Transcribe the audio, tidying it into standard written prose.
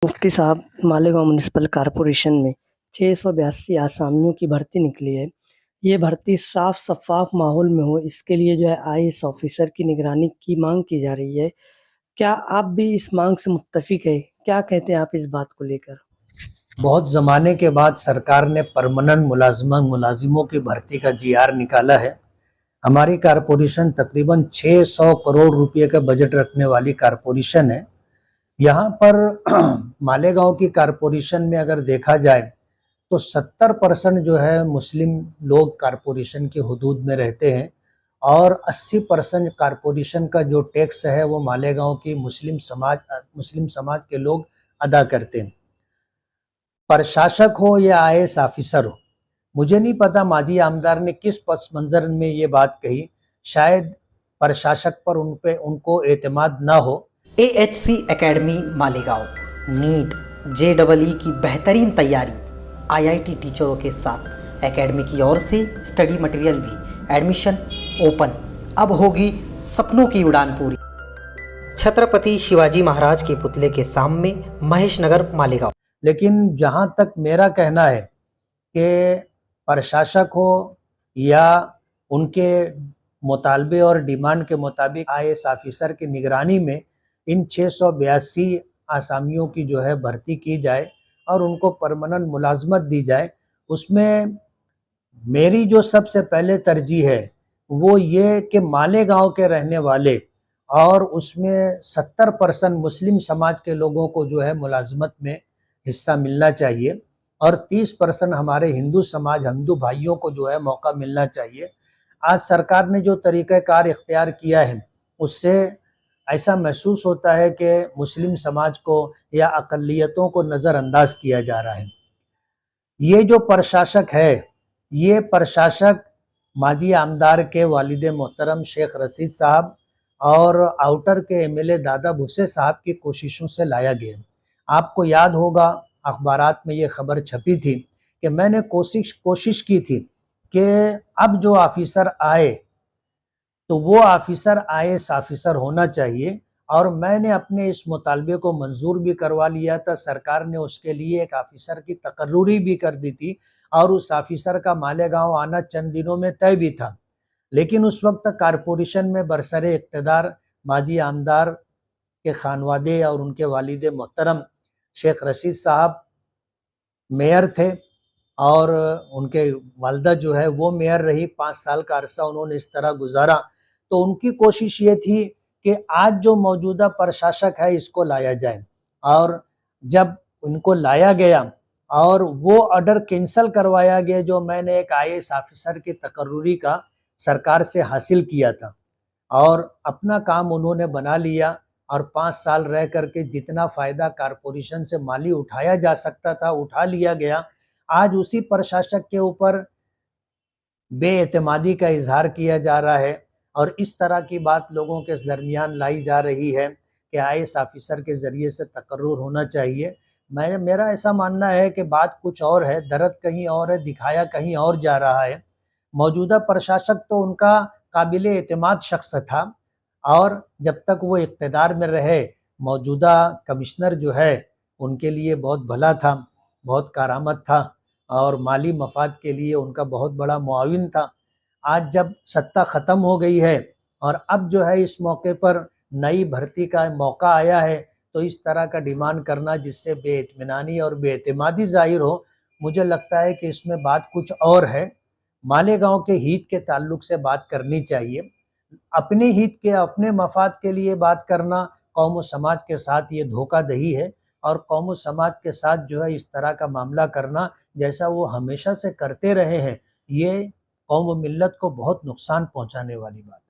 मुफ्ती साहब, Malegaon municipal corporation में 682 आसामियों की भर्ती निकली है। ये भर्ती साफ शफाफ माहौल में हो, इसके लिए जो है आईएएस ऑफिसर की निगरानी की मांग की जा रही है। क्या आप भी इस मांग से मुत्तफिक है? क्या कहते हैं आप इस बात को लेकर? बहुत ज़माने के बाद सरकार ने परमानेंट मुलाजिमों की भर्ती का जीआर निकाला है। हमारी कारपोरेशन तकरीबन 600 करोड़ रुपए का बजट रखने वाली कारपोरेशन है। यहाँ पर मालेगांव की कारपोरेशन में अगर देखा जाए तो 70% जो है मुस्लिम लोग कारपोरेशन की हुदूद में रहते हैं और 80% कारपोरेशन का जो टैक्स है वो मालेगांव की मुस्लिम समाज के लोग अदा करते हैं। प्रशासक हो या आईएएस ऑफिसर हो, मुझे नहीं पता माजी आमदार ने किस पस मंजर में ये बात कही। शायद प्रशासक पर उनको एतमाद ना हो। AHC academy Malegaon NEET JEE की बेहतरीन तैयारी IIT टीचरों के साथ एकेडमी की ओर से स्टडी मटेरियल भी एडमिशन ओपन। अब होगी सपनों की उड़ान पूरी। छत्रपति शिवाजी महाराज के पुतले के सामने महेश नगर मालेगांव। लेकिन जहां तक मेरा कहना है कि प्रशासक हो या उनके मुतालबे और डिमांड के मुताबिक आईएएस ऑफिसर की निगरानी में इन 682 आसामियों की जो है भर्ती की जाए और उनको परमानेंट मुलाजमत दी जाए, उसमें मेरी जो सबसे पहले तरजीह है वो ये कि मालेगांव के रहने वाले और उसमें 70% मुस्लिम समाज के लोगों को जो है मुलाजमत में हिस्सा मिलना चाहिए और 30% हमारे हिंदू समाज, हिंदू भाइयों को जो है मौका मिलना चाहिए। आज सरकार ने जो तरीक़ाकार इख्तियार किया है उससे ऐसा महसूस होता है कि मुस्लिम समाज को या अक़लियतों को नज़रअंदाज किया जा रहा है। ये जो प्रशासक है, ये प्रशासक माजी आमदार के वालिद मोहतरम शेख रशीद साहब और आउटर के MLA दादा भुसे साहब की कोशिशों से लाया गया। आपको याद होगा अखबारात में ये खबर छपी थी कि मैंने कोशिश की थी कि अब जो ऑफिसर आए तो वो ऑफिसर आईएएस ऑफिसर होना चाहिए और मैंने अपने इस मुतालबे को मंजूर भी करवा लिया था। सरकार ने उसके लिए एक ऑफिसर की तकर्रुरी भी कर दी थी और उस ऑफिसर का मालेगांव आना चंद दिनों में तय भी था। लेकिन उस वक्त कारपोरेशन में बरसरे इक़्तिदार माजी आमदार के खानवादे और उनके वालिद मोहतरम शेख रशीद साहब मेयर थे और उनके वालदा जो है वो मेयर रही। 5 साल का अरसा उन्होंने इस तरह गुजारा। तो उनकी कोशिश ये थी कि आज जो मौजूदा प्रशासक है इसको लाया जाए और जब उनको लाया गया और वो ऑर्डर कैंसिल करवाया गया जो मैंने एक आईएएस ऑफिसर की तकर्रुरी का सरकार से हासिल किया था और अपना काम उन्होंने बना लिया और 5 साल रह करके जितना फ़ायदा कारपोरेशन से माली उठाया जा सकता था उठा लिया गया। आज उसी प्रशासक के ऊपर बेएतमादी का इजहार किया जा रहा है और इस तरह की बात लोगों के दरमियान लाई जा रही है कि आईएएस ऑफिसर के ज़रिए से तकर्रुर होना चाहिए। मेरा ऐसा मानना है कि बात कुछ और है, दर्द कहीं और है, दिखाया कहीं और जा रहा है। मौजूदा प्रशासक तो उनका काबिले एतमाद शख्स था और जब तक वो इक़्तिदार में रहे मौजूदा कमिश्नर जो है उनके लिए बहुत भला था, बहुत कारामद था और माली मफाद के लिए उनका बहुत बड़ा मुआविन था। आज जब सत्ता ख़त्म हो गई है और अब जो है इस मौके पर नई भर्ती का मौका आया है तो इस तरह का डिमांड करना जिससे बेइत्मीनानी और बेएतमादी ज़ाहिर हो, मुझे लगता है कि इसमें बात कुछ और है। मालेगांव के हित के ताल्लुक से बात करनी चाहिए। अपने हित के, अपने मफाद के लिए बात करना कौम व समाज के साथ ये धोखाधड़ी है और कौम व समाज के साथ जो है इस तरह का मामला करना जैसा वो हमेशा से करते रहे हैं, ये कौम व मिल्लत को बहुत नुकसान पहुंचाने वाली बात है।